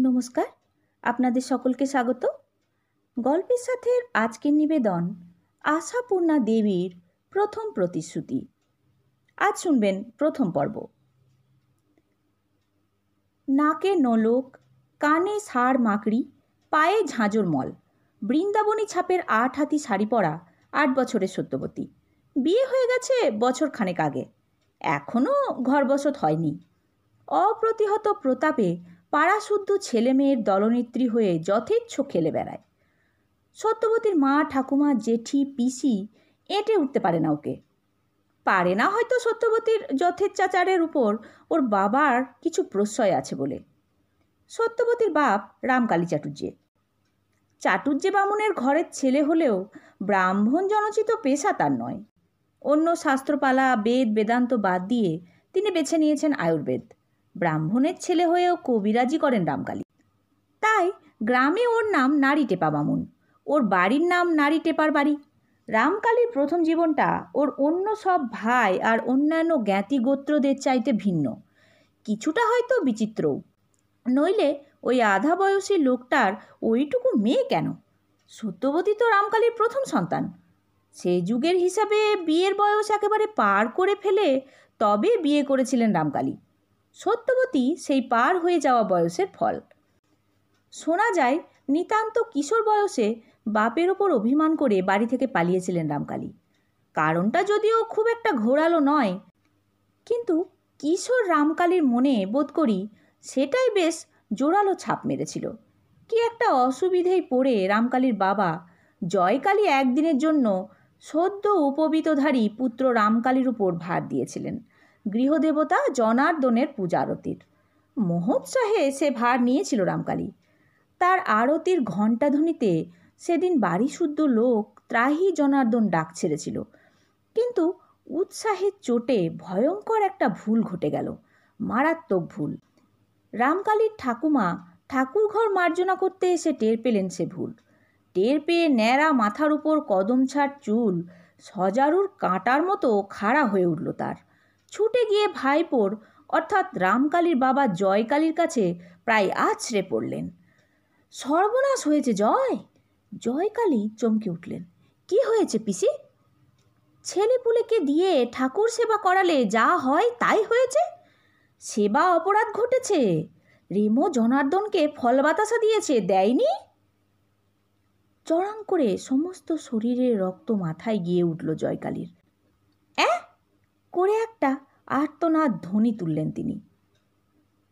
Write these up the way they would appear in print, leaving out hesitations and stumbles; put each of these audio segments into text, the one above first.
নমস্কার, আপনাদের সকলকে স্বাগত। গল্পের সাথে আজকের নিবেদন আশাপূর্ণা দেবীর প্রথম প্রতিশ্রুতি। আজ শুনবেন প্রথম পর্ব। নাকে নোলক, কানে ষাঁড় মাকড়ি, পায়ে ঝাঁঝর মল, বৃন্দাবনী ছাপের ৮ হাতি শাড়ি পরা ৮ বছরের সত্যবতী। বিয়ে হয়ে গেছে বছর খানেক আগে, এখনও ঘরবসত হয়নি। অপ্রতিহত প্রতাপে পাড়াশুদ্ধ ছেলে মেয়ের দলনেত্রী হয়ে যথেচ্ছ খেলে বেড়ায়। সত্যবতীর মা, ঠাকুমা, জেঠি, পিসি এঁটে উঠতে পারে না ওকে। পারে না হয়তো সত্যবতীর যথেচ্ছাচারের উপর ওর বাবার কিছু প্রশ্রয় আছে বলে। সত্যবতীর বাপ রামকালী চাটুর্যে। চাটুর্যে বামুনের ঘরের ছেলে হলেও ব্রাহ্মণ জনচিত পেশা তার নয়। অন্য শাস্ত্রপালা, বেদ বেদান্ত বাদ দিয়ে তিনি বেছে নিয়েছেন আয়ুর্বেদ। ব্রাহ্মণের ছেলে হয়েও কবিরাজি করেন রামকালী। তাই গ্রামে ওর নাম নারী টেপা বামুন, ওর বাড়ির নাম নারী টেপার বাড়ি। রামকালীর প্রথম জীবনটা ওর অন্য সব ভাই আর অন্যান্য জ্ঞাতি গোত্রদের চাইতে ভিন্ন, কিছুটা হয়তো বিচিত্রও। নইলে ওই আধা বয়সী লোকটার ওইটুকু মেয়ে কেন? সত্যবতী তো রামকালীর প্রথম সন্তান। সে যুগের হিসাবে বিয়ের বয়স একেবারে পার করে ফেলে তবে বিয়ে করেছিলেন রামকালী। সত্যবতী সেই পার হয়ে যাওয়া বয়সের ফল। শোনা যায় নিতান্ত কিশোর বয়সে বাপের ওপর অভিমান করে বাড়ি থেকে পালিয়েছিলেন রামকালী। কারণটা যদিও খুব একটা ঘোরালো নয়, কিন্তু কিশোর রামকালীর মনে বোধ করি সেটাই বেশ জোরালো ছাপ মেরেছিল। কি একটা অসুবিধেই পড়ে রামকালীর বাবা জয়কালী একদিনের জন্য সদ্য উপবীতধারী পুত্র রামকালীর উপর ভার দিয়েছিলেন গৃহদেবতা জনার্দনের পূজা আরতির। মহোৎসাহে সে ভার নিয়েছিল রামকালী। তার আরতির ঘণ্টাধ্বনিতে সেদিন বাড়িশুদ্ধ লোক ত্রাহি জনার্দন ডাক ছেড়েছিল, কিন্তু উৎসাহের চোটে ভয়ঙ্কর একটা ভুল ঘটে গেল, মারাত্মক ভুল। রামকালীর ঠাকুমা ঠাকুরঘর মার্জনা করতে এসে টের পেলেন সে ভুল। টের পেয়ে ন্যাড়া মাথার উপর কদম ছাড় চুল সজারুর কাঁটার মতো খাড়া হয়ে উঠল তার। ছুটে গিয়ে ভাইপোর অর্থাৎ রামকালীর বাবা জয়কালীর কাছে প্রায় আছড়ে পড়লেন। সর্বনাশ হয়েছে জয়! জয়কালী চমকে উঠলেন। কি হয়েছে পিসি? ছেলেপুলেকে দিয়ে ঠাকুর সেবা করালে যা হয় তাই হয়েছে। সেবা অপরাধ ঘটেছে। রেমো জনার্দনকে ফল বাতাসা দিয়েছে, দেয়নি? চড়াং করে সমস্ত শরীরের রক্ত মাথায় গিয়ে উঠল জয়কালীর। করে একটা আর্তনাদ ধ্বনি তুললেন তিনি।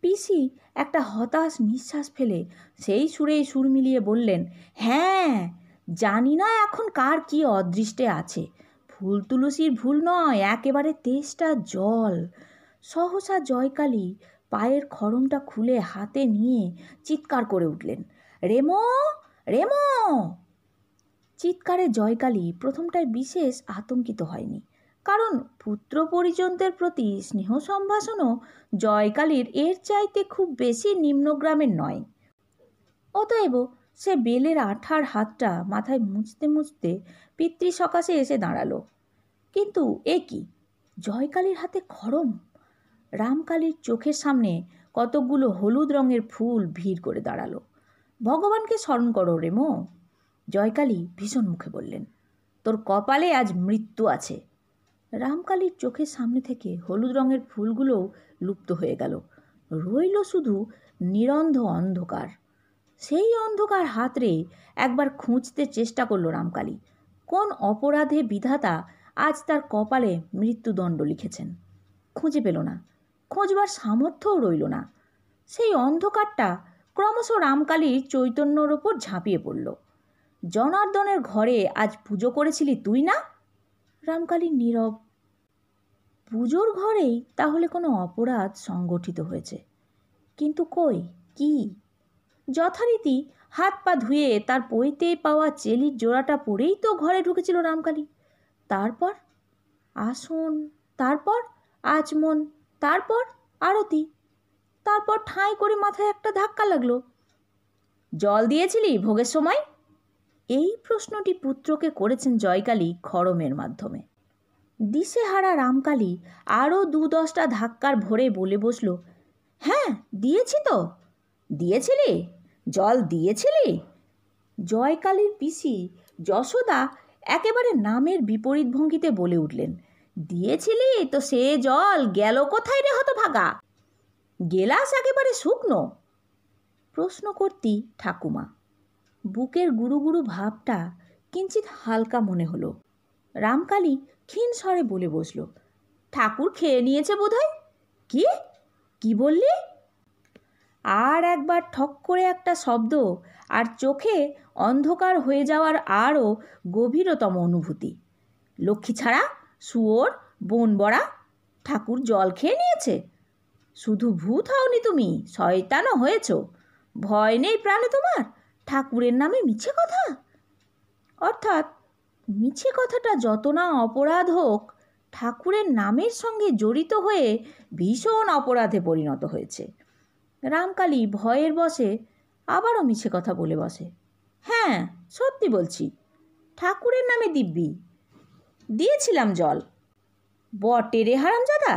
পিসি একটা হতাশ নিঃশ্বাস ফেলে সেই সুরেই সুর মিলিয়ে বললেন, হ্যাঁ, জানি না এখন কার কি অদৃষ্টে আছে। ফুল তুলসীর ভুল নয়, একেবারে তেষ্টা জল। সহসা জয়কালী পায়ের খড়মটা খুলে হাতে নিয়ে চিৎকার করে উঠলেন, রেমো, রেমো! চিৎকারে জয়কালী প্রথমটায় বিশেষ আতঙ্কিত হয়নি, কারণ পুত্র পরিজনদের প্রতি স্নেহ সম্ভাষণও জয়কালীর এর চাইতে খুব বেশি নিম্নগ্রামের নয়। অতএব সে বেলের আঠার হাতটা মাথায় মুছতে মুছতে পিতৃ সকাশে এসে দাঁড়ালো। কিন্তু এ কি, জয়কালীর হাতে খড়ম! রামকালীর চোখের সামনে কতকগুলো হলুদ রঙের ফুল ভিড় করে দাঁড়ালো। ভগবানকে স্মরণ করো রেমো, জয়কালী ভীষণ মুখে বললেন। তোর কপালে আজ মৃত্যু আছে। রামকালীর চোখের সামনে থেকে হলুদ রঙের ফুলগুলোও লুপ্ত হয়ে গেল, রইল শুধু নিরন্ধ অন্ধকার। সেই অন্ধকার হাতড়ে একবার খুঁজতে চেষ্টা করল রামকালী। কোন অপরাধে বিধাতা আজ তার কপালে মৃত্যুদণ্ড লিখেছেন? খুঁজে পেল না, খোঁজবার সামর্থ্যও রইল না। সেই অন্ধকারটা ক্রমশ রামকালীর চৈতন্যর ওপর ঝাঁপিয়ে পড়ল। জনার্দনের ঘরে আজ পুজো করেছিলি তুই না? রামকালী নীরব। পুজোর ঘরেই তাহলে কোনো অপরাধ সংগঠিত হয়েছে, কিন্তু কই, কি? যথারীতি হাত পা ধুয়ে তার পইতে পাওয়া চেলির জোড়াটা পরেই তো ঘরে ঢুকেছিল রামকালী। তারপর আসন, তারপর আচমন, তারপর আরতি, তারপর ঠাঁই করে মাথায় একটা ধাক্কা লাগলো। জল দিয়েছিলি ভোগের সময়? এই প্রশ্নটি পুত্রকে করেছেন জয়কালী খড়মের মাধ্যমে। দিশেহারা রামকালী আরও ২-১০টা ধাক্কার ভরে বলে বসল, হ্যাঁ দিয়েছি তো। দিয়েছিলি? জল দিয়েছিলি? জয়কালীর পিসি যশোদা একেবারে নামের বিপরীত ভঙ্গিতে বলে উঠলেন, দিয়েছিলি তো সে জল গেল কোথায় রে হতভাগা? গেলাস একেবারে শুকনো। প্রশ্ন করতি ঠাকুমা। বুকের গুরু গুরু ভাবটা কিঞ্চিত হালকা মনে হলো। রামকালী ক্ষীণ স্বরে বলে বসল, ঠাকুর খেয়ে নিয়েছে বোধহয়। কি কি বললি? আর একবার ঠক করে একটা শব্দ, আর চোখে অন্ধকার হয়ে যাওয়ার আরও গভীরতম অনুভূতি। লক্ষ্মী ছাড়া, শুয়োর, বনবড়া, ঠাকুর জল খেয়ে নিয়েছে? শুধু ভূত হওনি তুমি, শয়তানও হয়েছ। ভয় নেই প্রাণে তোমার? ঠাকুরের নামে মিছে কথা। অর্থাৎ মিছে কথাটা যত না অপরাধ হোক, ঠাকুরের নামের সঙ্গে জড়িত হয়ে ভীষণ অপরাধে পরিণত হয়েছে। রামকালী ভয়ের বশে আবারও মিছে কথা বলে বসে। হ্যাঁ, সত্যি বলছি, ঠাকুরের নামে দিব্যি দিয়েছিলাম জল। বটে রে হারামজাদা,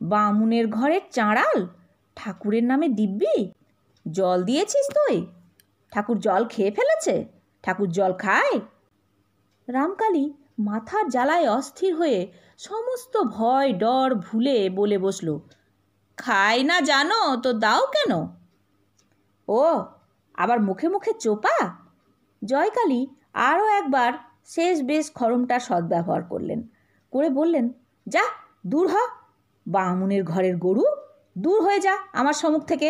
বামুনের ঘরের চাঁড়াল, ঠাকুরের নামে দিব্যি জল দিয়েছিস তুই? ঠাকুর জল খেয়ে ফেলেছে? ঠাকুর জল খায়? রামকালী মাথার জ্বালায় অস্থির হয়ে সমস্ত ভয় ডর ভুলে বলে বসল, খায় না জানো তো দাও কেন? ও, আবার মুখে মুখে চোপা? জয়কালী আরও একবার শেষ বেশ খড়মটা সদ্ব্যবহার করলেন, করে বললেন, যা দূর হ, বামুনের ঘরের গরু, দূর হয়ে যা আমার সম্মুখ থেকে।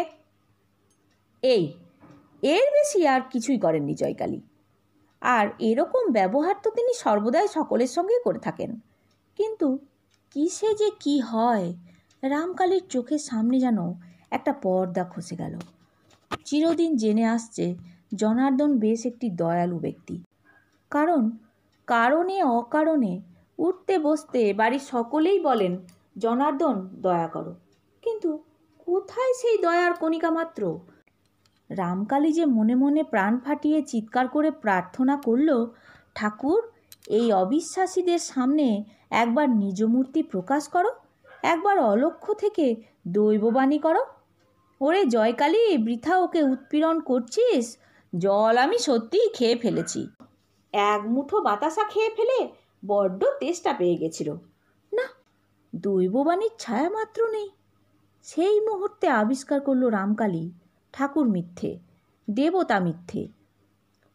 এর বেশি আর কিছুই করেননি জয়কালী। আর এরকম ব্যবহার তো তিনি সর্বদাই সকলের সঙ্গেই করে থাকেন। কিন্তু কিসে যে কি হয়, রামকালীর চোখের সামনে যেন একটা পর্দা খসে গেল। চিরদিন জেনে আসছে জনার্দন বেশ একটি দয়ালু ব্যক্তি। কারণ কারণে অকারণে উঠতে বসতে বাড়ির সকলেই বলেন, জনার্দন দয়া করো। কিন্তু কোথায় সেই দয়ার কণিকা মাত্র? রামকালী যে মনে মনে প্রাণ ফাটিয়ে চিৎকার করে প্রার্থনা করল, ঠাকুর এই অবিশ্বাসীদের সামনে একবার নিজ মূর্তি প্রকাশ করো, একবার অলক্ষ্য থেকে দৈববাণী করো। ওরে জয়কালী, বৃথা ওকে উৎপীড়ন করছিস। জল আমি সত্যিই খেয়ে ফেলেছি। এক মুঠো বাতাসা খেয়ে ফেলে বড্ড তেষ্টা পেয়ে গেছিল। না, দৈববাণীর ছায়া মাত্র নেই। সেই মুহূর্তে আবিষ্কার করল রামকালী, ঠাকুর মিথ্যে, দেবতা মিথ্যে,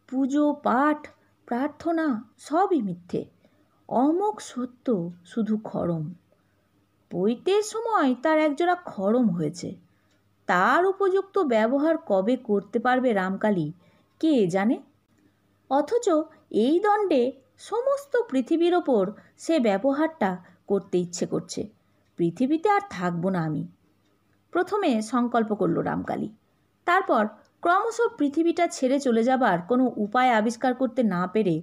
পুজো পাঠ প্রার্থনা সবই মিথ্যে। অমোঘ সত্য শুধু খড়ম। পৈতের সময় তার একজোড়া খড়ম হয়েছে, তার উপযুক্ত ব্যবহার কবে করতে পারবে রামকালী কে জানে। অথচ এই দণ্ডে সমস্ত পৃথিবীর ওপর সে ব্যবহারটা করতে ইচ্ছে করছে। পৃথিবীতে আর থাকবো না আমি। প্রথমে সংকল্প করল রামকালী, তারপর ক্রমশ পৃথিবীটা ছেড়ে চলে যাবার কোনো উপায় আবিষ্কার করতে না পেরে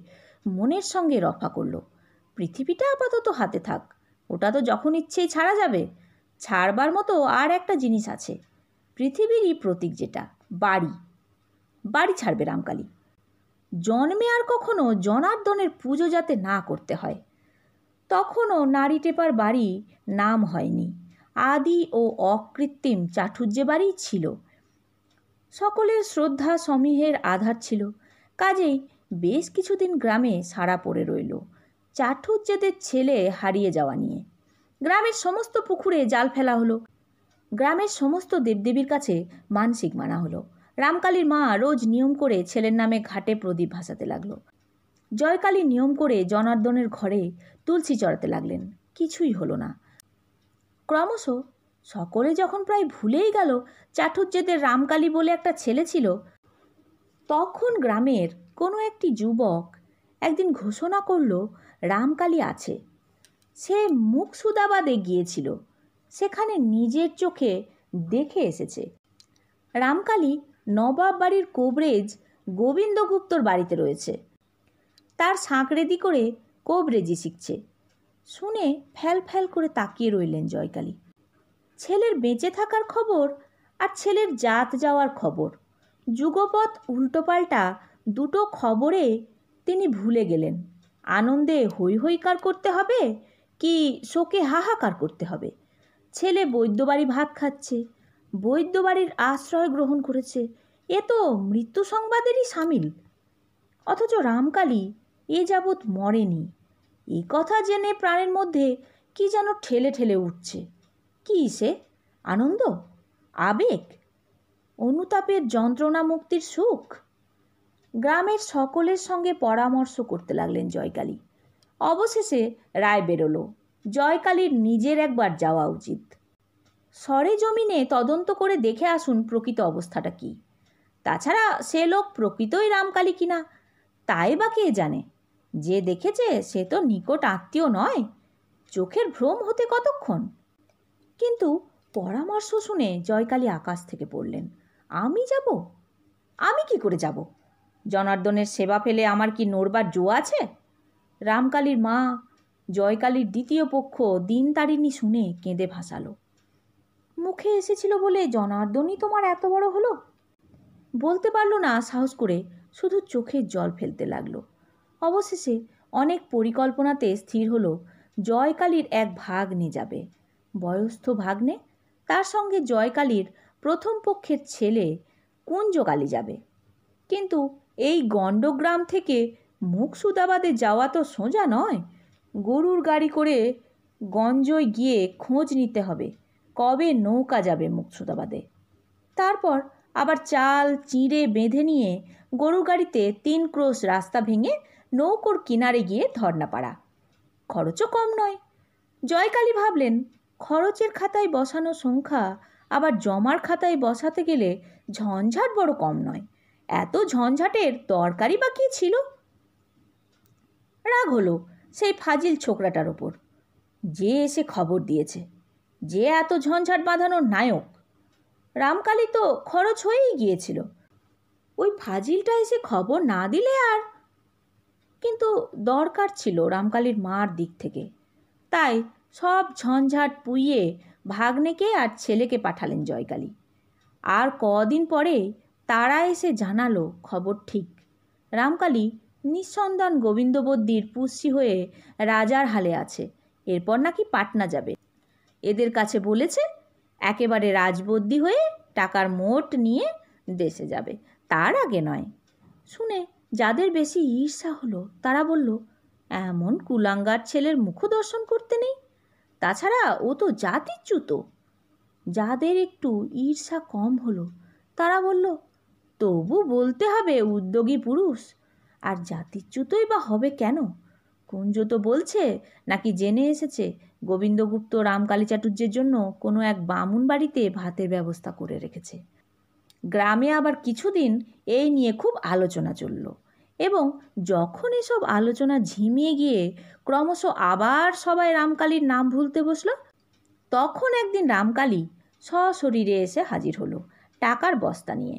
মনের সঙ্গে রফা করল, পৃথিবীটা আপাতত হাতে থাক, ওটা তো যখন ইচ্ছেই ছাড়া যাবে। ছাড়বার মতো আর একটা জিনিস আছে, পৃথিবীরই প্রতীক যেটা, বাড়ি। বাড়ি ছাড়বে রামকালী। জন্মে আর কখনো জনার্দনের পুজো যাতে না করতে হয়। তখনও নারী টেপার বাড়ি নাম হয়নি, আদি ও অকৃত্রিম চাটুর্যে বাড়ি ছিল। সকলের শ্রদ্ধা সমীহের আধার ছিল। কাজেই বেশ কিছুদিন গ্রামে সাড়া পড়ে রইল চাটুর্যেদের ছেলে হারিয়ে যাওয়া নিয়ে। গ্রামের সমস্ত পুকুরে জাল ফেলা হলো, গ্রামের সমস্ত দেবদেবীর কাছে মানসিক মানা হলো। রামকালীর মা রোজ নিয়ম করে ছেলের নামে ঘাটে প্রদীপ ভাসাতে লাগলো। জয়কালী নিয়ম করে জনার্দনের ঘরে তুলসী চড়াতে লাগলেন। কিছুই হলো না। ক্রমশ সকলে যখন প্রায় ভুলেই গেল চাটুর্যেদের রামকালী বলে একটা ছেলে ছিল, তখন গ্রামের কোনো একটি যুবক একদিন ঘোষণা করল রামকালী আছে। সে মুকসুদাবাদে গিয়েছিল, সেখানে নিজের চোখে দেখে এসেছে। রামকালী নবাব বাড়ির কোবরেজ গোবিন্দগুপ্তর বাড়িতে রয়েছে, তার সাঁকরেদি করে কোবরেজি শিখছে। শুনে ফ্যাল ফ্যাল করে তাকিয়ে রইলেন জয়কালী। ছেলের বেঁচে থাকার খবর আর ছেলের জাত যাওয়ার খবর, যুগপৎ উল্টোপাল্টা দুটো খবরে তিনি ভুলে গেলেন। আনন্দে হৈ হৈকার করতে হবে কি শোকে হাহাকার করতে হবে। ছেলে বৈদ্য বাড়ি ভাত খাচ্ছে, বৈদ্য বাড়ির আশ্রয় গ্রহণ করেছে, এ তো মৃত্যু সংবাদেরই সামিল। অথচ রামকালী এ যাবৎ মরেনি। এ কথা জেনে প্রাণের মধ্যে কি যেন ঠেলে ঠেলে উঠছে। কি সে? আনন্দ, আবেগ, অনুতাপের যন্ত্রণা মুক্তির সুখ? গ্রামের সকলের সঙ্গে পরামর্শ করতে লাগলেন জয়কালী। অবশেষে রায় বেরোলো, জয়কালীর নিজের একবার যাওয়া উচিত। সরেজমিনে তদন্ত করে দেখে আসুন প্রকৃত অবস্থাটা কি। তাছাড়া সে লোক প্রকৃতই রামকালী কিনা তাই বা কে জানে। যে দেখেছে সে তো নিকট আত্মীয় নয়, চোখের ভ্রম হতে কতক্ষণ। কিন্তু পরামর্শ শুনে জয়কালী আকাশ থেকে পড়লেন। আমি যাব? আমি কি করে যাব? জনার্দনের সেবা ফেলে আমার কি নড়বার জো আছে? রামকালীর মা, জয়কালীর দ্বিতীয় পক্ষ দিন তারিণী শুনে কেঁদে ভাসালো। মুখে এসেছিল বলে জনার্দনই তোমার এত বড় হলো? বলতে পারল না সাহস করে, শুধু চোখের জল ফেলতে লাগলো। অবশেষে অনেক পরিকল্পনাতে স্থির হলো জয়কালীর এক ভাগ্নে যাবে, বয়স্থ ভাগ্নে। তার সঙ্গে জয়কালীর প্রথম পক্ষের ছেলে কুঞ্জকালী যাবে। কিন্তু এই গণ্ডগ্রাম থেকে মুকসুদাবাদে যাওয়া তো সোজা নয়। গরুর গাড়ি করে গঞ্জয় গিয়ে খোঁজ নিতে হবে কবে নৌকা যাবে মুকসুদাবাদে। তারপর আবার চাল চিঁড়ে বেঁধে নিয়ে গরুর গাড়িতে 3 ক্রোশ রাস্তা ভেঙে নৌকোর কিনারে গিয়ে ধর্নাপাড়া। খরচও কম নয়। জয়কালী ভাবলেন, খরচের খাতায় বসানো সংখ্যা আবার জমার খাতায় বসাতে গেলে ঝঞ্ঝাট বড় কম নয়। এত ঝঞ্ঝাটের দরকারই বা কী ছিল? রাগ হলো সেই ফাজিল ছোকরাটার ওপর, যে এসে খবর দিয়েছে, যে এত ঝঞ্ঝাট বাঁধানোর নায়ক। রামকালী তো খরচ হয়েই গিয়েছিল, ওই ফাজিলটা এসে খবর না দিলে আর। কিন্তু দরকার ছিল রামকালীর মার দিক থেকে, তাই সব ঝঞ্ঝাট পুইয়ে ভাগ্নেকে আর ছেলেকে পাঠালেন জয়কালী। আর কদিন পরে তারা এসে জানালো খবর ঠিক। রামকালী নিঃসন্তান গোবিন্দবদ্যির পুষ্যি হয়ে রাজার হালে আছে। এরপর নাকি পাটনা যাবে। এদের কাছে বলেছে একেবারে রাজবদ্যি হয়ে টাকার মোট নিয়ে দেশে যাবে, তার আগে নয়। শুনে যাদের বেশি ঈর্ষা হলো তারা বলল, এমন কুলাঙ্গার ছেলের মুখ দর্শন করতে নেই। তাছাড়া ও তো জাতিচ্যুত। যাদের একটু ঈর্ষা কম হলো তারা বলল, তবু বলতে হবে উদ্যোগী পুরুষ। আর জাতিচ্যুতই বা হবে কেন? কুঞ্জ তো বলছে নাকি জেনে এসেছে গোবিন্দগুপ্ত রামকালী চাটুর্যের জন্য কোনো এক বামুন বাড়িতে ভাতের ব্যবস্থা করে রেখেছে। গ্রামে আবার কিছুদিন এই নিয়ে খুব আলোচনা চলল, এবং যখন এসব আলোচনা ঝিমিয়ে গিয়ে ক্রমশ আবার সবাই রামকালীর নাম ভুলতে বসল, তখন একদিন রামকালী সশরীরে এসে হাজির হলো টাকার বস্তা নিয়ে।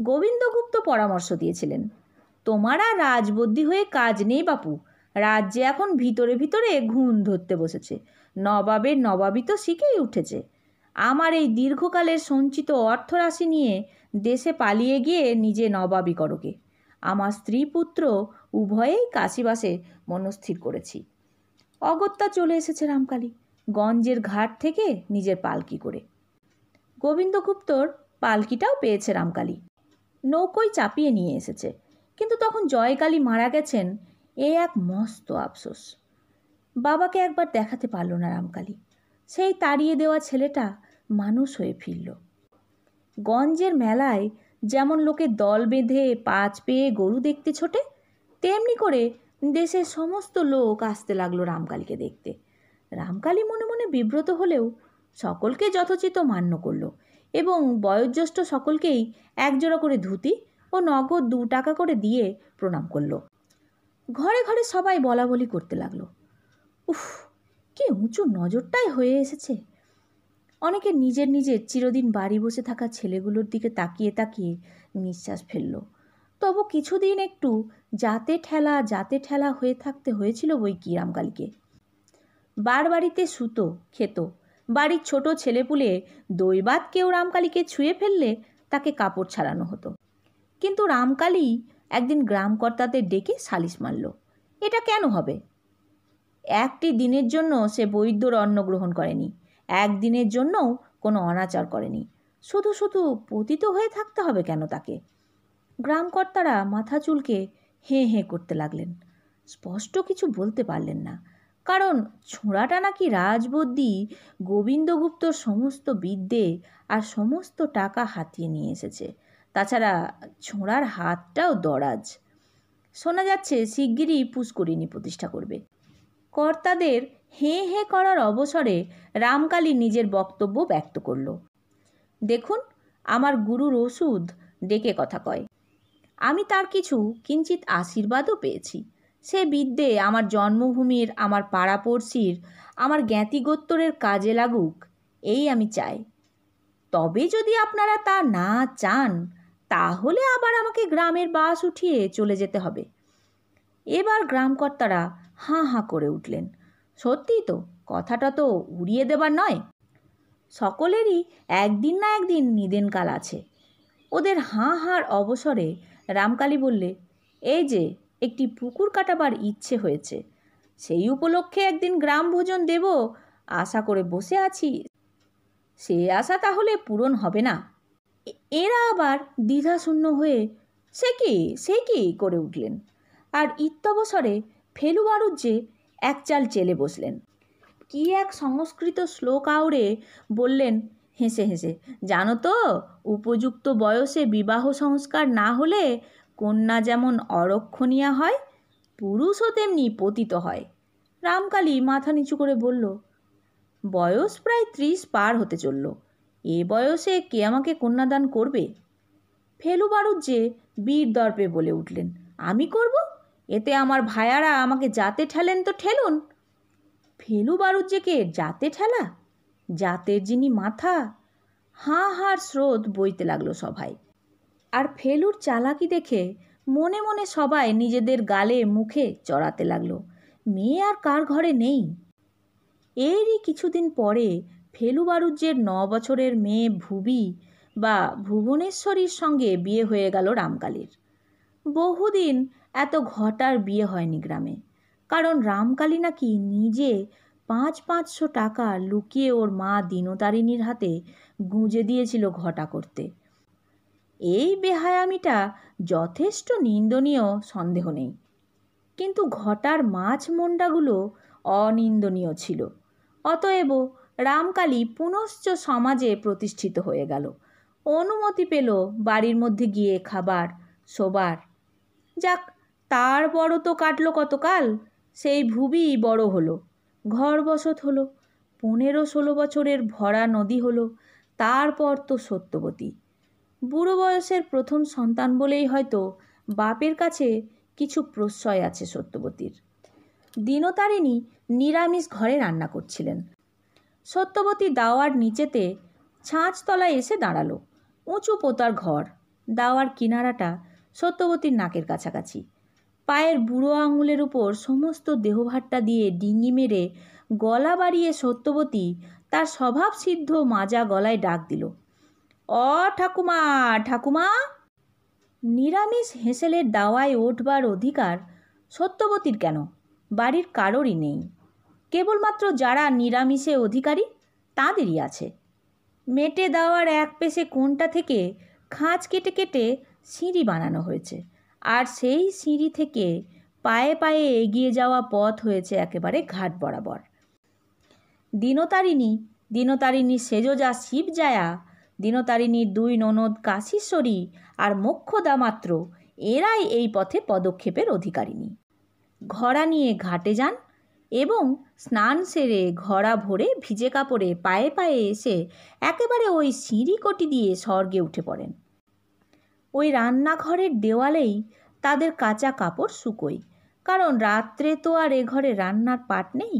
গোবিন্দগুপ্ত পরামর্শ দিয়েছিলেন, তোমার আর রাজবদ্যি হয়ে কাজ নেই বাপু। রাজ্যে এখন ভিতরে ভিতরে ঘুণ ধরতে বসেছে। নবাবের নবাবই তো শিখেই উঠেছে। আমার এই দীর্ঘকালের সঞ্চিত অর্থরাশি নিয়ে দেশে পালিয়ে গিয়ে নিজে নবাবি করোগে। আমার স্ত্রী পুত্র উভয়েই কাশীবাসে মনস্থির করেছি। অগত্যা চলে এসেছে রামকালী গঞ্জের ঘাট থেকে নিজের পালকি করে। গোবিন্দগুপ্তর পালকিটাও পেয়েছে রামকালী, নৌকোয় চাপিয়ে নিয়ে এসেছে। কিন্তু তখন জয়কালী মারা গেছেন, এ এক মস্ত আফসোস। বাবাকে একবার দেখাতে পারল না রামকালী। সেই তাড়িয়ে দেওয়া ছেলেটা মানুষ হয়ে ফিরল। গঞ্জের মেলায় যেমন লোকে দল বেঁধে পাঁচ পেয়ে গরু দেখতে ছোটে, তেমনি করে দেশের সমস্ত লোক আসতে লাগলো রামকালীকে দেখতে। রামকালী মনে মনে বিব্রত হলেও সকলকে যথোচিত মান্য করল, এবং বয়োজ্যেষ্ঠ সকলকেই একজোড়া করে ধুতি ও নগদ 2 টাকা করে দিয়ে প্রণাম করল। ঘরে ঘরে সবাই বলা বলি করতে লাগলো, উফ, কি উঁচু নজরটাই হয়ে এসেছে। অনেকে নিজের নিজের চিরদিন বাড়ি বসে থাকা ছেলেগুলোর দিকে তাকিয়ে তাকিয়ে নিঃশ্বাস ফেলল। তবু কিছুদিন একটু যাতে ঠেলা হয়ে থাকতে হয়েছিল বই কি রামকালীকে। বাড়িতে শুতো, খেত। বাড়ির ছোট ছেলেপুলে দৈবাত কেউ রামকালীকে ছুঁয়ে ফেললে তাকে কাপড় ছাড়ানো হতো। কিন্তু রামকালী একদিন গ্রামকর্তাদের ডেকে সালিশ মারল। এটা কেন হবে? একটি দিনের জন্য সে বৈদ্যর অন্ন গ্রহণ করেনি, একদিনের জন্যও কোনো অনাচার করেনি। শুধু শুধু পতিত হয়ে থাকতে হবে কেন তাকে? গ্রামকর্তারা মাথা চুলকে হেঁ হেঁ করতে লাগলেন। স্পষ্ট কিছু বলতে পারলেন না, কারণ ছোঁড়াটা নাকি রাজবদ্যি গোবিন্দগুপ্তর সমস্ত বিদ্যে আর সমস্ত টাকা হাতিয়ে নিয়ে এসেছে। তাছাড়া ছোঁড়ার হাতটাও দরাজ। শোনা যাচ্ছে শিগগিরই পুষ্করিণী প্রতিষ্ঠা করবে। কর্তাদের হেঁ হেঁ করার অবসরে রামকালী নিজের বক্তব্য ব্যক্ত করল। দেখুন, আমার গুরুর ওষুধ ডেকে কথা কয়। আমি তার কিছু কিঞ্চিত আশীর্বাদও পেয়েছি। সে বিদ্যে আমার জন্মভূমির, আমার পাড়াপড়শির, আমার জ্ঞাতিগোত্তরের কাজে লাগুক, এই আমি চাই। তবে যদি আপনারা তা না চান, তাহলে আবার আমাকে গ্রামের বাস উঠিয়ে চলে যেতে হবে। এবার গ্রামকর্তারা হাঁ হাঁ করে উঠলেন। সত্যিই তো, কথাটা তো উড়িয়ে দেবার নয়। সকলেরই একদিন না একদিন নিদেনকাল আছে। ওদের হাঁ হাঁর অবসরে রামকালী বললে, এই যে একটি পুকুর কাটাবার ইচ্ছে হয়েছে, সেই উপলক্ষে একদিন গ্রাম ভোজন দেব আশা করে বসে আছি। সে আশা তাহলে পূরণ হবে না? এরা আবার দ্বিধাশূন্য হয়ে সে কি করে উঠলেন, আর ইত্যবসরে ফেলু বাড়ুজ্যে একচাল চেলে বসলেন। কি এক সংস্কৃত শ্লোক আওড়ে বললেন হেসে হেসে, জানো তো, উপযুক্ত বয়সে বিবাহ সংস্কার না হলে কন্যা যেমন অরক্ষণীয়া হয়, পুরুষও তেমনি পতিত হয়। রামকালী মাথা নিচু করে বলল, বয়স প্রায় 30 পার হতে চলল, এ বয়সে কে আমাকে কন্যাদান করবে? ফেলু বাড়ুজ্যে বীর দর্পে বলে উঠলেন, আমি করব? এতে আমার ভায়ারা আমাকে যাতে ঠেলেন তো ঠেলুন। ফেলু বাড়ুজ্যেকে জাতে ঠেলা? জাতের যিনি মাথা! হাঁ হাঁর স্রোত বইতে লাগলো সভায়। আর ফেলুর চালাকি দেখে মনে মনে সবাই নিজেদের গালে মুখে চড়াতে লাগলো, মেয়ে আর কার ঘরে নেই? এরই কিছুদিন পরে ফেলু বাড়ুজ্যের 9 বছরের মেয়ে ভুবি বা ভুবনেশ্বরীর সঙ্গে বিয়ে হয়ে গেল রামকালীর। বহুদিন এত ঘটার বিয়ে হয়নি গ্রামে, কারণ রামকালী নাকি নিজে 500 টাকা লুকিয়ে ওর মা দিনতারিণীর হাতে গুঁজে দিয়েছিল ঘটা করতে। এই বেহায়ামিটা যথেষ্ট নিন্দনীয়, সন্দেহ নেই, কিন্তু ঘটার মাছ মন্ডাগুলো অনিন্দনীয় ছিল। অতএব রামকালী পুনশ্চ সমাজে প্রতিষ্ঠিত হয়ে গেল, অনুমতি পেল বাড়ির মধ্যে গিয়ে খাবার শোবার। যাক, তার বড় তো কাটলো কতকাল, সেই ভুবি বড় হলো, ঘর বসত হলো, 15-16 বছরের ভরা নদী হলো, তারপর তো সত্যবতী। বুড়ো বয়সের প্রথম সন্তান বলেই হয়তো বাপের কাছে কিছু প্রশ্রয় আছে সত্যবতীর। দিনতারিণী নিরামিষ ঘরে রান্না করছিলেন। সত্যবতী দাওয়ার নিচেতে ছাঁচতলায় এসে দাঁড়ালো। উঁচু পোতার ঘর, দাওয়ার কিনারাটা সত্যবতীর নাকের কাছাকাছি। পায়ের বুড়ো আঙুলের উপর সমস্ত দেহভারটা দিয়ে ডিঙি মেরে গলা বাড়িয়ে সত্যবতী তার স্বভাবসিদ্ধ মাজা গলায় ডাক দিল, অ ঠাকুমা, ঠাকুমা। নিরামিষ হেঁসেলের দাওয়ায় ওঠবার অধিকার সত্যবতীর কেন, বাড়ির কারোরই নেই। কেবলমাত্র যারা নিরামিষে অধিকারী তাঁদেরই আছে। মেটে দাওয়ার এক পেশে কোণটা থেকে খাঁজ কেটে কেটে সিঁড়ি বানানো হয়েছে, আর সেই সিঁড়ি থেকে পায়ে পায়ে এগিয়ে যাওয়া পথ হয়েছে একেবারে ঘাট বরাবর। দিনতারিণী সেজোজা শিবজায়া, দিনতারিণীর 2 ননদ কাশীশ্বরী আর মোক্ষদা মাত্র, এরাই এই পথে পদক্ষেপের অধিকারিণী। ঘড়া নিয়ে ঘাটে যান এবং স্নান সেরে ঘড়া ভরে ভিজে কাপড়ে পায়ে পায়ে এসে একেবারে ওই সিঁড়িকটি দিয়ে স্বর্গে উঠে পড়েন। ওই রান্নাঘরের দেওয়ালেই তাদের কাঁচা কাপড় শুকোয়, কারণ রাত্রে তো আর এ ঘরে রান্নার পাট নেই।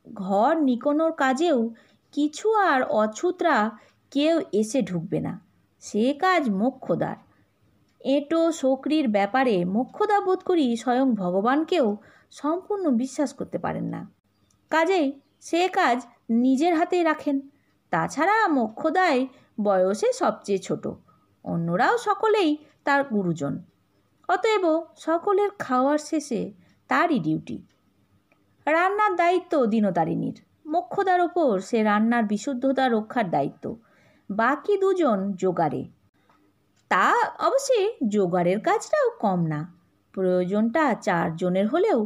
ঘর নিকোনোর কাজেও কিছু আর অছুতরা কেউ এসে ঢুকবে না, সে কাজ মোক্ষদার। এঁটো শোকরির ব্যাপারে মোক্ষদা বোধ করি স্বয়ং ভগবানকেও সম্পূর্ণ বিশ্বাস করতে পারেন না, কাজেই সে কাজ নিজের হাতেই রাখেন। তাছাড়া মোক্ষদাই বয়সে সবচেয়ে ছোট, অন্যরাও সকলেই তার গুরুজন। অতএব সকলের খাওয়ার শেষে তারই ডিউটি। রান্নার দায়িত্ব দিনতারিণীর, মোক্ষদার ওপর সে রান্নার বিশুদ্ধতা রক্ষার দায়িত্ব, বাকি দুজন জোগাড়ে। তা অবশ্যই জোগাড়ের কাজটাও কম না, প্রয়োজনটা 4 জনের হলেও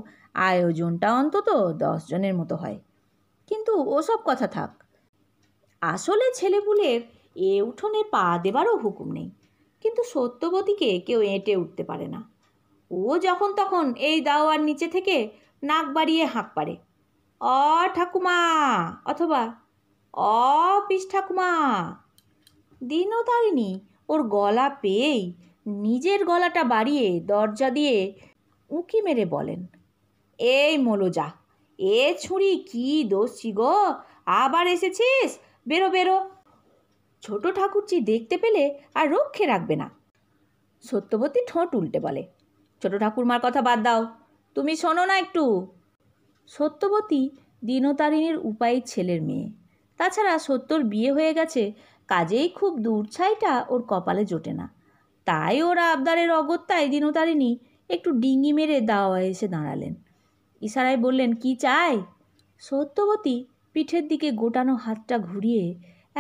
আয়োজনটা অন্তত 10 জনের মতো হয়। কিন্তু ওসব কথা থাক, আসলে ছেলেপুলের এ উঠোনে পা দেবারও হুকুম নেই, কিন্তু সত্যবতীকে কেউ এঁটে উঠতে পারে না। ও যখন তখন এই দাওয়ার নিচে থেকে নাক বাড়িয়ে হাঁক পারে, অ ঠাকুমা, অথবা অ পিস ঠাকুমা। দিনতারিণী ওর গলা পেয়েই নিজের গলাটা বাড়িয়ে দরজা দিয়ে উঁকি মেরে বলেন, এই মলোজা, এ ছুরি কি দোষী গো, আবার এসেছিস, বেরো বেরো। ছোট ঠাকুরজি দেখতে পেলে আর রক্ষে রাখবে না। সত্যবতী ঠোঁট উল্টে বলে, ছোট ঠাকুরমার কথা বাদ দাও, তুমি শোনো না একটু। সত্যবতী দিনতারিণীর উপায়ী ছেলের মেয়ে, তাছাড়া সত্যর বিয়ে হয়ে গেছে, কাজেই খুব দূর ছাইটা ওর কপালে জোটে না। তাই ওর আবদারের অগত্যায় দিনতারিণী একটু ডিঙি মেরে দাওয়ায় এসে দাঁড়ালেন। ইশারায় বললেন, কি চাই? সত্যবতী পিঠের দিকে গোটানো হাতটা ঘুরিয়ে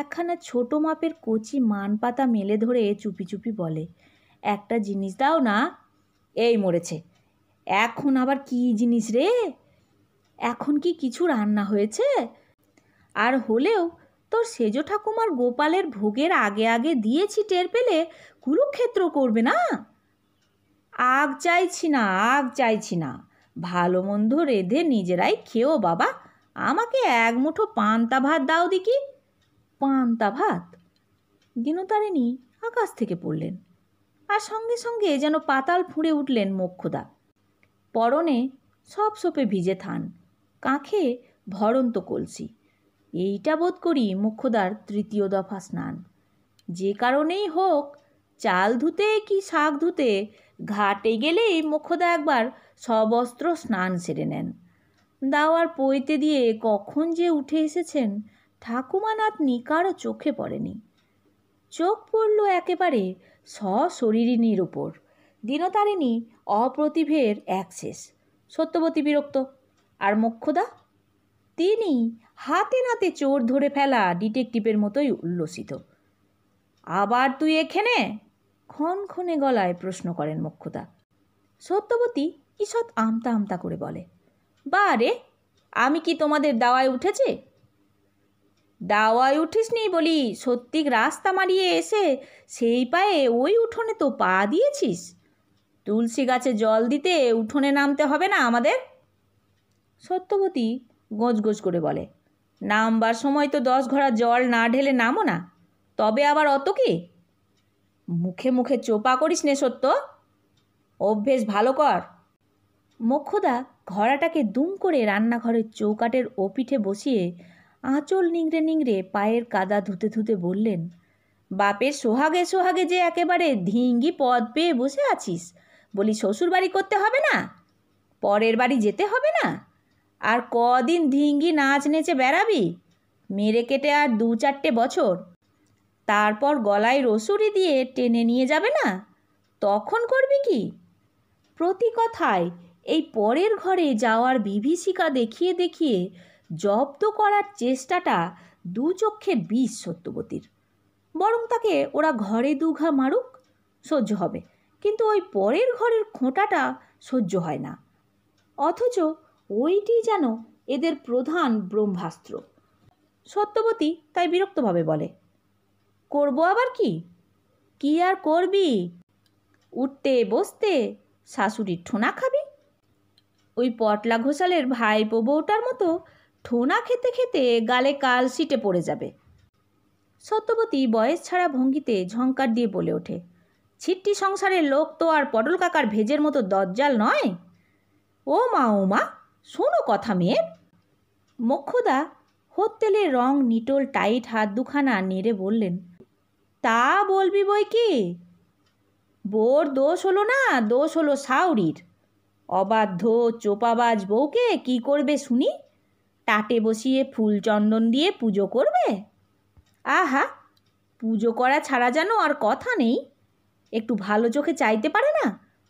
একখানা ছোট মাপের কচি মান পাতা মেলে ধরে চুপি চুপি বলে, একটা জিনিস দাও না। এই মরেছে, এখন আবার কি জিনিস রে? এখন কি কিছু রান্না হয়েছে? আর হলেও তোর সেজ ঠাকুমার গোপালের ভোগের আগে আগে দিয়েছি টের পেলে কুরুক্ষেত্র করবে না? আগ চাইছি না, আগ চাইছি না, ভালো মন্দ রেঁধে নিজেরাই খেও বাবা, আমাকে এক মুঠো পান্তা ভাত দাও দেখি। পান্তা ভাত? দিনতারিণী আকাশ থেকে পড়লেন, আর সঙ্গে সঙ্গে যেন পাতাল ফুঁড়ে উঠলেন মোক্ষদা। পরনে সব সোপে ভিজে থান, কাঁখে ভরন্ত কলসি। এইটা বোধ করি মোক্ষদার 3য় দফা স্নান। যে কারণেই হোক, চাল ধুতে কি শাক ধুতে ঘাটে গেলেই মোক্ষদা একবার সবস্ত্র স্নান সেরে নেন। দাওয়ার পইতে দিয়ে কখন যে উঠে এসেছেন ঠাকুমা নাতনি কারো চোখে পড়েনি। চোখ পড়ল একেবারে সশরীরিনীর ওপর। দিনতারিণী অপ্রতিভের অ্যাক্সেস, সত্যবতী বিরক্ত, আর মোক্ষদা তিনি হাতে নাতে চোর ধরে ফেলা ডিটেকটিভের মতোই উল্লসিত। আবার তুই এখানে? ক্ষণক্ষণে গলায় প্রশ্ন করেন মোক্ষদা। সত্যবতী ঈষৎ আমতা আমতা করে বলে, বা রে, আমি কি তোমাদের দাওয়ায় উঠেছে? দাওয়ায় উঠিসনি বলি সত্যিক রাস্তা মারিয়ে এসে সেই পায়ে ওই উঠোনে তো পা দিয়েছিস। তুলসী গাছে জল দিতে উঠোনে নামতে হবে না আমাদের? সত্যবতী গোঁজগোজ করে বলে, নামবার সময় তো 10 ঘড়া জল না ঢেলে নামো না, তবে আবার অত কি? মুখে মুখে চোপা করিস নে সত্য, অভ্যেস ভালো কর। মোক্ষদা ঘড়াটাকে দুম করে রান্নাঘরের চৌকাঠের ওপিঠে বসিয়ে আঁচল নিংড়ে নিংড়ে পায়ের কাদা ধুতে ধুতে বললেন, বাপের সোহাগে সোহাগে যে একেবারে ধিঙ্গি পদ পেয়ে বসে আছিস, বলি শ্বশুর বাড়ি করতে হবে না? পরের বাড়ি যেতে হবে না? আর কদিন ধিঙ্গি নাচ নেচে বেড়াবি? মেরে কেটে আর 2-4টে বছর, তারপর গলায় রসুরি দিয়ে টেনে নিয়ে যাবে না? তখন করবি কি? প্রতি কথায় এই পরের ঘরে যাওয়ার বিভীষিকা দেখিয়ে দেখিয়ে জব্দ করার চেষ্টাটা 2 চক্ষে বিষ সত্যবতীর। বরং তাকে ওরা ঘরে 2 ঘা মারুক, সহ্য হবে, কিন্তু ওই পরের ঘরের খোঁটাটা সহ্য হয় না। অথচ ওইটি যেন এদের প্রধান ব্রহ্মাস্ত্র। সত্যবতী তাই বিরক্তভাবে বলে, করবো আবার কি? কি আর করবি? উঠতে বসতে শাশুড়ির ঠোনা খাবি? ওই পটলা ঘোষালের ভাইপো বউটার মতো ঠোনা খেতে খেতে গালে কাল সিটে পড়ে যাবে। সত্যবতী বয়স ছাড়া ভঙ্গিতে ঝংকার দিয়ে বলে ওঠে, ছিট্টি সংসারের লোক তো আর পটল কাকার ভেজের মতো দজ্জাল নয়। ও মা, শোনো কথা মেয়ের। মোক্ষদা হোত্তেলের রং নিটোল টাইট হাত দুখানা নেড়ে বললেন, তা বলবি বই কি? বোর দোষ হলো না, দোষ হলো সাউরির। অবাধ্য চোপাবাজ বউকে কি করবে শুনি? টাটে বসিয়ে ফুল চন্দন দিয়ে পুজো করবে? আহা, পুজো করা ছাড়া যেন আর কথা নেই। একটু ভালো চোখে চাইতে পারে না?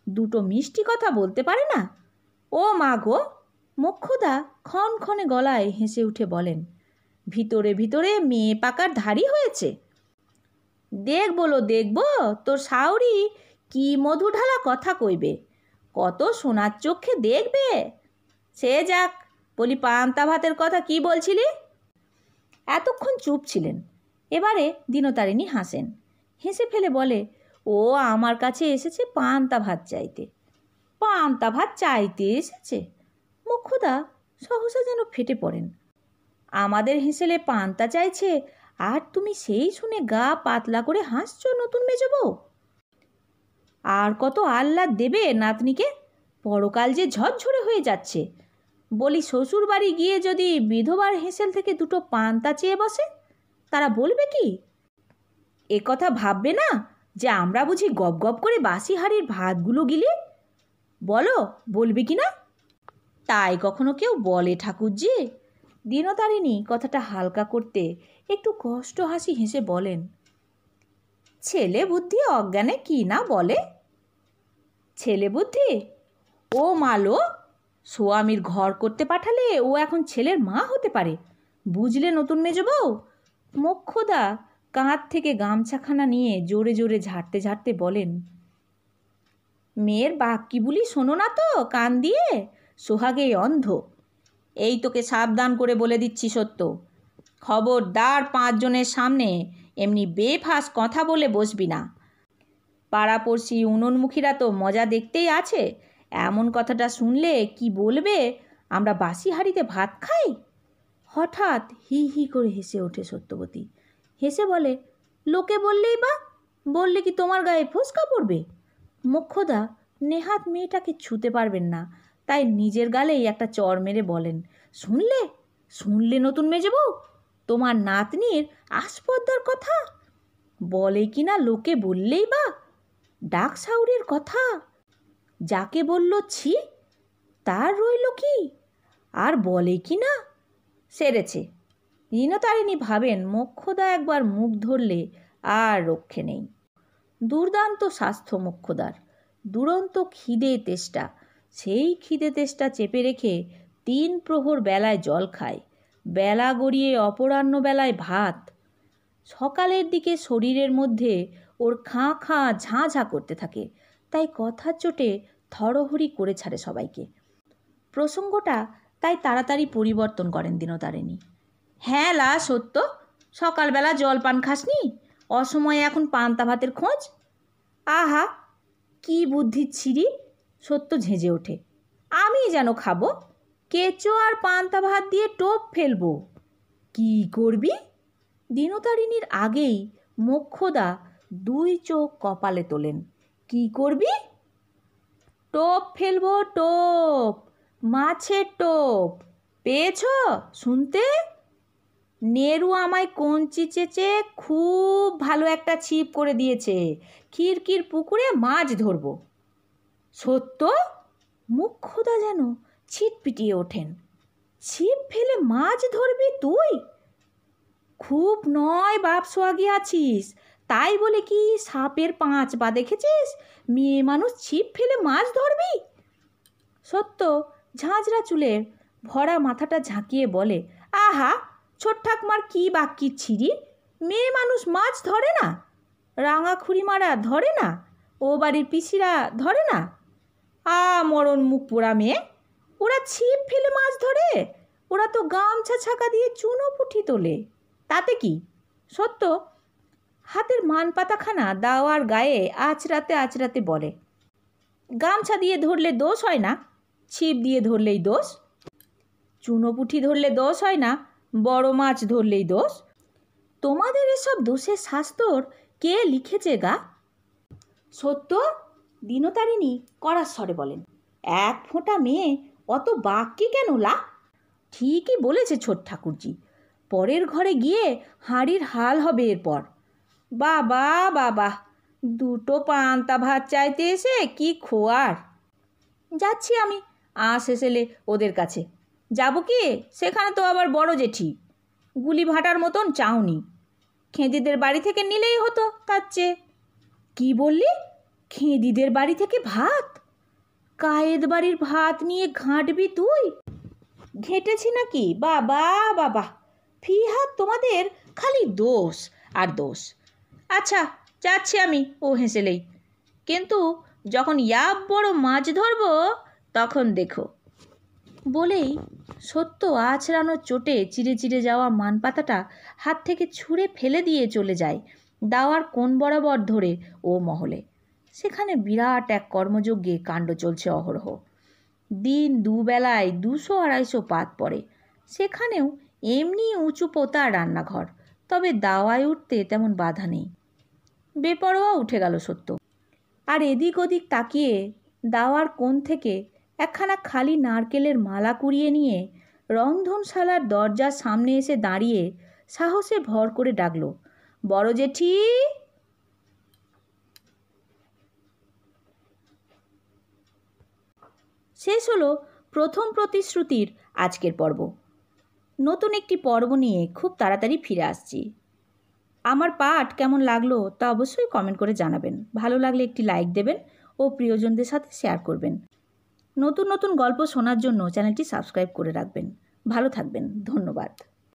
2টো মিষ্টি কথা বলতে পারে না? ও মা গো, মোক্ষদা ক্ষণক্ষণে গলায় হেসে উঠে বলেন, ভিতরে ভিতরে মেয়ে পাকার ধাড়ি হয়েছে। দেখব তোর শাউরি কি মধু ঢালা কথা কইবে, কত সোনার চোখে দেখবে। সে যাক, বলি পান্তা ভাতের কথা কি বলছিলি? এতক্ষণ চুপ ছিলেন। এবারে দিনতারিণী হাসেন। হেসে ফেলে বলে, ও আমার কাছে এসেছে পান্তা ভাত চাইতে। পান্তা ভাত চাইতে এসেছে? মোক্ষদা সহসা যেন ফেটে পড়েন। আমাদের হেসেলে পান্তা চাইছে, আর তুমি সেই শুনে গা পাতলা করে হাসছো নতুন মেজো বউ? আর কত আহ্লাদ দেবে নাতনিকে? পরকাল যে ঝরঝরে হয়ে যাচ্ছে। বলি শ্বশুর বাড়ি গিয়ে যদি বিধবার হেসেল থেকে দুটো পান্তা চেয়ে বসে, তারা বলবে কি? এ কথা ভাববে না যে আমরা বুঝি গপ গপ করে বাসি হাঁড়ির ভাতগুলো গিলি? বলো, বলবে কি না? তাই কখনো কেউ বলে ঠাকুরজি? দিনতারিণী কথাটা হালকা করতে একটু কষ্ট হাসি হেসে বলেন, ছেলে বুদ্ধি অজ্ঞানে কি না বলে। ছেলে বুদ্ধি? ও মালো, স্বামীর ঘর করতে পাঠালে ও এখন ছেলের মা হতে পারে, বুঝলে নতুন মেজো বউ? মোক্ষদা কাঁধ থেকে গামছাখানা নিয়ে জোরে জোরে ঝাড়তে ঝাড়তে বলেন, মেয়ের বাক্যি বুলি শোনো না তো কান দিয়ে, সোহাগেই অন্ধ। এই তোকে সাবধান করে বলে দিচ্ছি সত্য, খবরদার 5 জনের সামনে এমনি বেফাস কথা বলে বসবি না। পাড়াপড়শি উননমুখীরা তো মজা দেখতেই আছে, এমন কথাটা শুনলে কি বলবে আমরা বাসি হাঁড়িতে ভাত খাই? হঠাৎ হি হি করে হেসে ওঠে সত্যবতী। হেসে বলে, লোকে বললেই বা, বললে কি তোমার গায়ে ফোসকা পড়বে? মোক্ষদা নেহাত মেয়েটাকে ছুতে পারবেন না, তাই নিজের গালেই একটা চড় মেরে বলেন, শুনলে নতুন মেজো বউ, তোমার নাতনির আসপদ্দার কথা? বলে কি না লোকে বললেই বা, ডাক সাউরের কথা। যাকে বলল ছি, তার রইল কি? আর বলে কি না? সেরেছে। দিনতারিণী ভাবেন মোক্ষদা একবার মুখ ধরলে আর রক্ষে নেই। দুর্দান্ত স্বাস্থ্য মোক্ষদার, দুরন্ত খিদে তেষ্টা। সেই খিদে তেষ্টা চেপে রেখে 3 প্রহর বেলায় জল খায়, বেলা গড়িয়ে অপরাহ্ন বেলায় ভাত। সকালের দিকে শরীরের মধ্যে ওর খাঁ খাঁ ঝাঁ ঝাঁ করতে থাকে, তাই কথার চোটে থরহরি করে ছাড়ে সবাইকে। প্রসঙ্গটা তাই তাড়াতাড়ি পরিবর্তন করেন দিনতারিণী। হ্যাঁ লা সত্য, সকালবেলা জলপান খাসনি, অসময়ে এখন পান্তা ভাতের খোঁজ? আহা, কি বুদ্ধির ছিরি! সত্য ঝেঁঝে ওঠে, আমি যেন খাবো? কেঁচো আর পান্তা ভাত দিয়ে টোপ ফেলবো। কি করবি? দিনতারিণীর আগেই মোক্ষদা 2 চোখ কপালে তোলেন। কি করবি? টোপ ফেলবো, টোপ, মাছের টোপ। পেয়েছ শুনতে? নেরু আমায় কঞ্চি চেঁচে খুব ভালো একটা ছিপ করে দিয়েছে, খিরকির পুকুরে মাছ ধরব। সত্য? মোক্ষদা যেন ছিটপিটিয়ে ওঠেন। ছিপ ফেলে মাছ ধরবি তুই? খুব নয় বাপ সোয়াগী আছিস, তাই বলে কি সাপের 5 পা দেখেছিস? মেয়ে মানুষ ছিপ ফেলে মাছ ধরবি? সত্য ঝাঁঝরা চুলে ভরা মাথাটা ঝাঁকিয়ে বলে, আহা, ছোট ঠাকমার কি বাক্যি ছিরি! মেয়ে মানুষ মাছ ধরে না? রাঙা খুড়িমারা ধরে না? ও বাড়ির পিসিরা ধরে না? মরণ মুখ পোড়া মেয়ে, ওরা ছিপ ফেলে মাছ ধরে? ওরা তো গামছা ছাকা দিয়ে চুনো পুঁটি তোলে, তাতে কি? সত্য হাতের মানপাতাখানা দাওয়ার গায়ে আঁচড়াতে আঁচড়াতে বলে, গামছা দিয়ে ধরলে দোষ হয় না, ছিপ দিয়ে ধরলেই দোষ। চুনো পুঁটি ধরলে দোষ হয় না, বড় মাছ ধরলেই দোষ। তোমাদের এসব দোষের শাস্ত্র কে লিখেছে গা? সত্য, দিনতারিণী কড়ার স্বরে বলেন, 1 ফোঁটা মেয়ে অত বাক্যি কেন লা? ঠিকই বলেছে ছোট ঠাকুরজি, পরের ঘরে গিয়ে হাঁড়ির হাল হবে এরপর। বাবা বাবা, 2টো পান্তা ভাত চাইতে এসে কি খোয়ার! যাচ্ছি আমি আঁশ এসেলে ওদের কাছে। যাব কি? সেখানে তো আবার বড় জেঠি, গুলি ভাটার মতন চাউনি। খেঁদিদের বাড়ি থেকে নিলেই হতো তার চেয়ে। কি বললি? খেঁদিদের বাড়ি থেকে ভাত? কায়েদ বাড়ির ভাত নিয়ে ঘাঁটবি তুই? ঘেঁটেছি নাকি? বাবা বাবা, ফিহাদ তোমাদের খালি দোষ আর দোষ। আচ্ছা যাচ্ছি আমি, ও হেসেলেই, কিন্তু যখন ইয়াব বড় মাছ ধরবো তখন দেখো। বলেই সত্য আছড়ানোর চোটে চিড়ে চিড়ে যাওয়া মানপাতাটা হাত থেকে ছুঁড়ে ফেলে দিয়ে চলে যায় দাওয়ার কোণ বরাবর ধরে ও মহলে। সেখানে বিরাট এক কর্মযজ্ঞে কাণ্ড চলছে অহরহ। দিন দুবেলায় 200-250 পাত পড়ে। সেখানেও এমনি উঁচু পোতা রান্নাঘর, তবে দাওয়ায় উঠতে তেমন বাধা নেই। বেপরোয়া উঠে গেল সত্য, আর এদিক ওদিক তাকিয়ে দাওয়ার কোণ থেকে একখানা খালি নারকেলের মালা কুড়িয়ে নিয়ে রন্ধনশালার দরজার সামনে এসে দাঁড়িয়ে সাহসে ভর করে ডাকল, বড় জেঠি। শেষ হলো প্রথম প্রতিশ্রুতির আজকের পর্ব। নতুন একটি পর্ব নিয়ে খুব তাড়াতাড়ি ফিরে আসছি। আমার পাঠ কেমন লাগলো তা অবশ্যই কমেন্ট করে জানাবেন। ভালো লাগলে একটি লাইক দেবেন ও প্রিয়জনদের সাথে শেয়ার করবেন। নতুন নতুন গল্প শোনার জন্য চ্যানেলটি সাবস্ক্রাইব করে রাখবেন। ভালো থাকবেন, ধন্যবাদ।